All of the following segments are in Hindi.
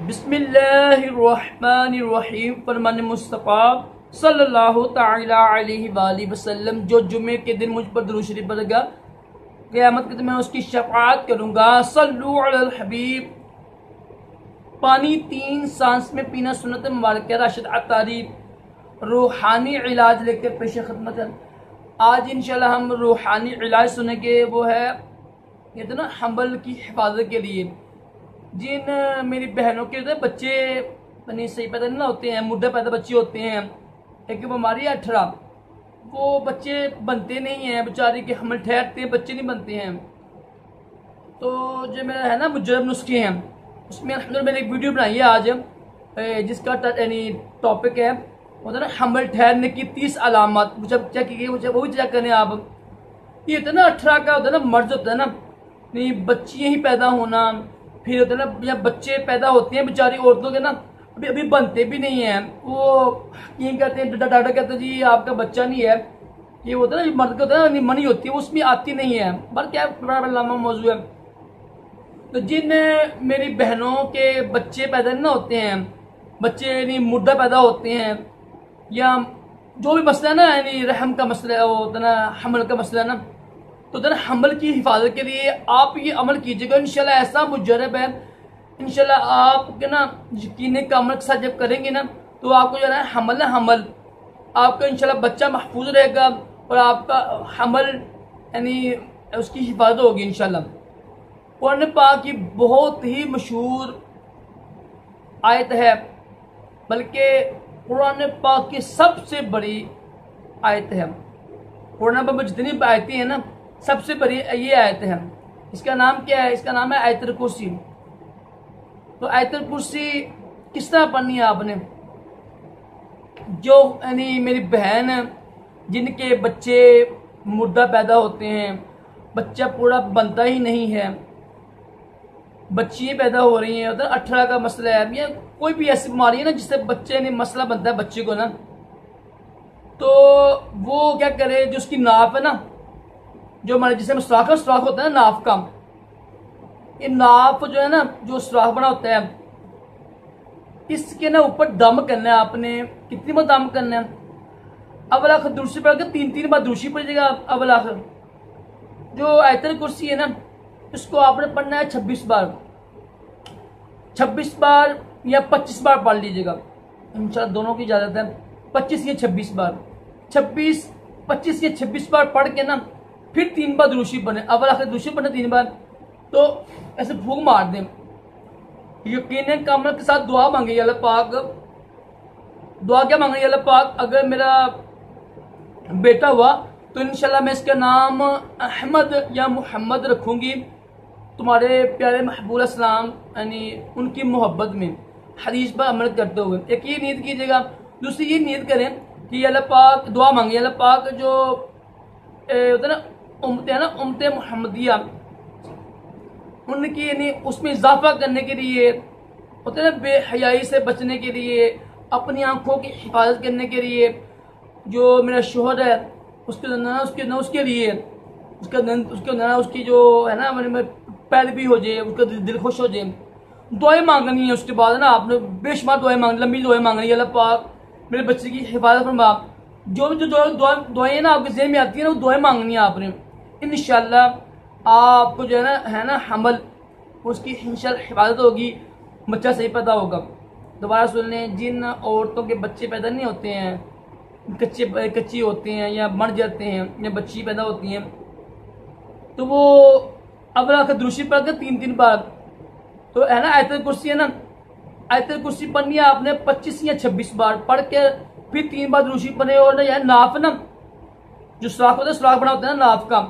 बिस्मिल्लाहिर्रहमानिर्रहीम। फरमान मुस्तफ़ा सल्लल्लाहु ताला अलैहि वसल्लम, जो जुमे के दिन मुझ पर दुरूद शरीफ पढ़ेगा क़यामत के दिन मैं उसकी शफ़ाअत करूँगा। सल्लु अलल हबीब। पानी 3 सांस में पीना सुन्नत मुबारक है। राशिद अतारी रूहानी इलाज लेकर पेश खिदमत है। आज इंशाल्लाह हम रूहानी इलाज सुनेंगे, वो है ये तो ना हम्बल की हिफाजत के लिए। जिन मेरी बहनों के बच्चे नहीं सही पैदा नहीं होते हैं, मुद्दा पैदा बच्चे होते हैं, एक बीमारी है 18, वो बच्चे बनते नहीं हैं बेचारे के, हमल ठहरते हैं, बच्चे नहीं बनते हैं। तो जो मेरा है ना मुजरब नुस्खे हैं, उसमें अल्हम्दुलिल्लाह मैंने एक वीडियो बनाई है आज, जिसका टॉपिक है वो ना हमल ठहरने की 30 अलामत। जब चेक की गई वो भी चेक करें आप। ये होता है ना 18 का होता है ना मर्ज होता है ना, नहीं बच्चियाँ ही पैदा होना, फिर होता है ना जब बच्चे पैदा होते हैं बेचारी औरतों के ना अभी बनते भी नहीं हैं, वो हकीम कहते हैं, डॉक्टर कहते हैं जी आपका बच्चा नहीं है। ये होता है ना मर्द का होता है ना मनी होती है, उसमें आती नहीं है, बल्कि क्या बड़ा लंबा मौजू है। तो जिन मेरी बहनों के बच्चे पैदा नहीं होते हैं, बच्चे यानी मुर्दा पैदा होते हैं, या जो भी मसला है ना, यानी रहम का मसला है, वो होता है ना हमल का मसला है ना, तो ना हमल की हिफाजत के लिए आप ये अमल कीजिएगा। इंशाल्लाह ऐसा मुजरब है, इंशाल्लाह आपके ना यकीन का अमल के साथ जब करेंगे ना, तो आपको जो है हमल आपका इंशाल्लाह बच्चा महफूज रहेगा और आपका हमल यानी उसकी हिफाजत होगी इंशाल्लाह। कुरान पाक की बहुत ही मशहूर आयत है, बल्कि कुरान पाक की सबसे बड़ी आयत है। कुरान पाक में जितनी आयतें हैं ना, सबसे बड़ी ये आयत है। इसका नाम क्या है? इसका नाम है आयतुल कुर्सी। तो आयतुल कुर्सी किस तरह पढ़नी है आपने? जो यानी मेरी बहन जिनके बच्चे मुर्दा पैदा होते हैं, बच्चा पूरा बनता ही नहीं है, बच्चियाँ पैदा हो रही हैं, तो 18 का मसला है, या कोई भी ऐसी बीमारी है ना जिससे बच्चे ने मसला बनता है बच्चे को ना, तो वो क्या करे, जो उसकी नाप है ना, जो हमारे जिसमें सुराख होता है ना नाफ का, ये नाफ जो है ना, जो सुराख बना होता है, इसके ना ऊपर दम करना है आपने। कितनी बार दम करना है? अव्वल आखिर दूसरी पढ़ के 3 बार दूसरी पढ़िएगा अव्वल आखिर। जो आयतुल कुर्सी है ना, इसको आपने पढ़ना है 26 बार, 26 बार या 25 बार पढ़ लीजिएगा इंशाल्लाह, दोनों की इजाजत है। 25 या 26 बार, 25 या 26 बार पढ़ के ना फिर 3 बार दुरूद शरीफ पढ़े, अव्वल आखिर दुरूद शरीफ पढ़े 3 बार, तो ऐसे फूंक मार दें। यकीनन कामल के साथ दुआ मांगे, अल्लाह पाक, दुआ क्या मांगे? अल्लाह पाक अगर मेरा बेटा हुआ तो इंशाल्लाह मैं इसका नाम अहमद या मोहम्मद रखूंगी, तुम्हारे प्यारे महबूब सलाम यानी उनकी मोहब्बत में, हदीस पर अमल करते हुए। एक ये नीयत कीजिएगा। दूसरी ये नीयत करें कि अल्लाह पाक, दुआ मांगे अल्लाह पाक जो होता है ना उम्मत है ना, उम्मत मोहम्मदिया, उनकी यानी उसमें इजाफा करने के लिए, होता है ना बेहयाई से बचने के लिए, अपनी आंखों की हिफाजत करने के लिए, जो मेरा शोहर है उसके उसके लिए उसकी जो है ना मैंने पैर भी हो जाए, उसका दिल खुश हो जाए, दुआएं मांगनी है। उसके बाद ना आपने बेशुमार दुआएं मांगनी, लंबी दुआएं मांगनी है। अल्लाह पाक मेरे बच्चे की हिफाजत फरमा। जो दुआएं ना आपके ज़हन में आती है ना, वो दुआएं मांगनी है आपने। इंशाल्लाह आपको जो है ना हमल, उसकी इंशाल्लाह हिफाजत होगी, बच्चा सही पैदा होगा। दोबारा सुन लें, जिन औरतों के बच्चे पैदा नहीं होते हैं, कच्ची होते हैं या मर जाते हैं या बच्ची पैदा होती हैं, तो वो अव्वल आखिर दुरूद शरीफ पढ़ के 3 बार, तो है ना आयतुल कुर्सी है ना, आयतुल कुर्सी पढ़नी है आपने 25 या 26 बार पढ़ के फिर 3 बार दुरूद शरीफ पढ़े। और ना नाफ ना, जो सुराख होता है, सुराख बना होता है ना नाफ का,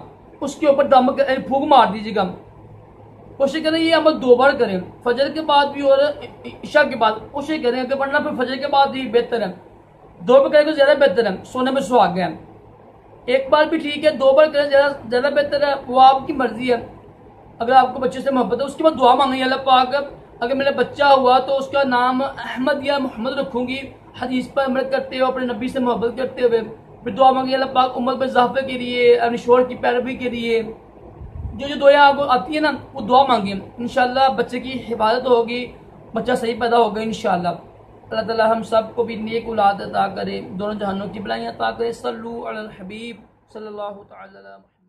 उसके ऊपर दम फूंक मार दीजिएगा। कोशिश करें ये अमल 2 बार करें, फजर के बाद भी और इशा के बाद। कोशिश करें अगर पढ़ना फिर फजर के बाद ही बेहतर है, 2 बार करें तो ज़्यादा बेहतर है, सोने में सुहाग है। 1 बार भी ठीक है, 2 बार करें ज़्यादा बेहतर है, वो आपकी मर्जी है। अगर आपको बच्चे से मोहब्बत है, उसके बाद दुआ मांगेंगे अल्लाह पाक अगर मेरा बच्चा हुआ तो उसका नाम अहमद या मोहम्मद रखूंगी, हदीस पर अमल करते हुए, अपने नबी से मोहब्बत करते हुए। फिर दुआ मांगी अल्लाह पाक उम्मत में इजाफे के लिए, अपने शोहर की पैरवी के लिए, जो दुआ आपको आती है ना, वो दुआ मांगिए। इंशाल्लाह बच्चे की हिफाजत होगी बच्चा सही पैदा होगा इंशाअल्लाह। अल्लाह ताला हम सब को भी नेक औलाद अता करे, दोनों जहानों की भलाइयाँ अता करे। सल्लु अलल हबीब सल्लल्लाहु तआला अलैहि